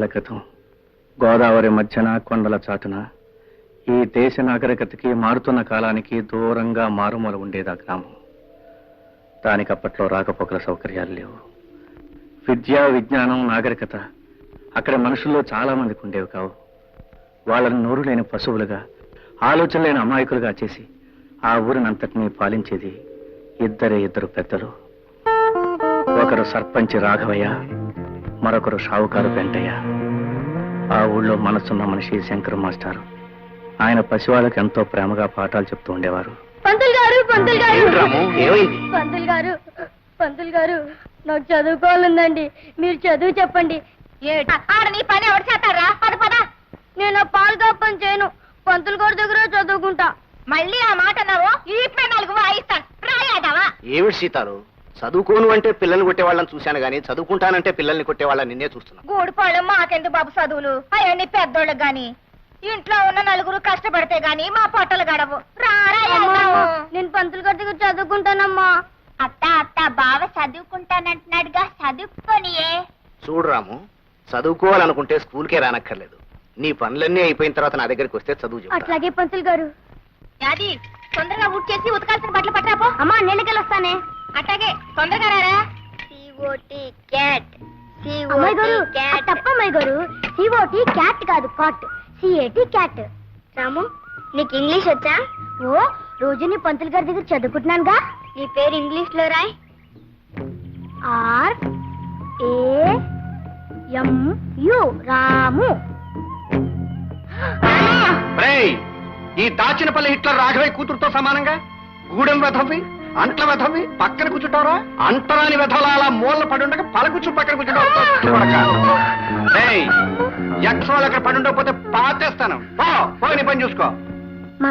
ఏళ్ల క్రితం గోదావరి మధ్యన కొండల చాటున ఈ దేశ నాగరికతకి మారుతున్న కాలానికి దూరంగా మారుమూల ఉండేది ఆ గ్రామం. దానికి అప్పట్లో రాకపోకల సౌకర్యాలు లేవు. విద్య, విజ్ఞానం, నాగరికత అక్కడ మనుషుల్లో చాలా మందికి ఉండేవి కావు. వాళ్ళని నోరు లేని పశువులుగా, ఆలోచన లేని అమాయకులుగా చేసి ఆ ఊరినంతటినీ పాలించేది ఇద్దరు పెద్దలు. ఒకరు సర్పంచి రాఘవయ్య, మరొకరు షావుకారు వెంటయ్య. ఆ ఊళ్ళో మనసున్న మనిషి శంకర్ మాస్టారు. ఆయన పసివాళ్ళకి ఎంతో ప్రేమగా పాఠాలు చెప్తూ ఉండేవారు. పంతులు గారు నాకు చదువుకోవాలందండి, మీరు చదువు చెప్పండి. పని ఎవరు చేస్తారా? నేను పాలు పని చేయను, పంతులు గారి దగ్గర చదువుకుంటా. మళ్ళీ ఆ మాట అన్నావు, ఈ 4 వాయిస్తాను. రాయాదావా? ఏమిటి సీతారు, చదువుకోను అంటే పిల్లల్ని కొట్టేవాళ్ళని చూశాను గానీ చదువుకుంటానంటే పిల్లల్ని కొట్టేవాళ్ళని నిన్నే చూస్తున్నా. గూడిపాళెం మాకెందుకు బాబు చదువులు, అవన్నీ పెద్దోళ్ళకి గాని. ఇంట్లో ఉన్న 4 కష్టపడితే గాని మా పొట్టలు గడవు. నేను పంతులు గారి దగ్గర చదువుకుంటానమ్మా. అత్త బావ చదువుకుంటానంటున్నాడుగా, చదువుకోనియే. చూడు రాము, చదువుకోవాలనుకుంటే స్కూల్కే రానక్కర్లేదు. నీ పనులన్నీ అయిపోయిన తర్వాత నా దగ్గరికి వస్తే చదువు చెప్తా. అట్లాగే పంతులు గారు. యాది తొందరగా ఊట్ చేసి ఉతకాల్సిన బట్టలు పట్టరాపో. అమ్మా నీళ్ళకెళ్ళి వస్తానే. అట్లాగే తొందరగా రారా. తప్పమ్మాయి గారు, సిఓటి క్యాట్ కాదు కాట్, సిఏటి క్యాట్. రాము నీకు ఇంగ్లీష్ వచ్చా? ఓ రోజు నీ పంతులు గారి దగ్గర చదువుకుంటున్నానుగా. నీ పేరు ఇంగ్లీష్ లో రాయ్. RAMU రాము. ఈ దాచినపల్లి హిట్లర్ రాఘవయ్య కూతురుతో సమానంగా గూడెం వెధవి, అంట్ల వెధవి పక్కన కూర్చుంటారా? అంటరాని వెధవల అలా మూలన పడుండగా పలకూర్చు పక్కన కూర్చుంటావు. ఎక్స్ వాళ్ళు అక్కడ పడుండకపోతే పాతేస్తాను. పో నీ పని చూసుకో.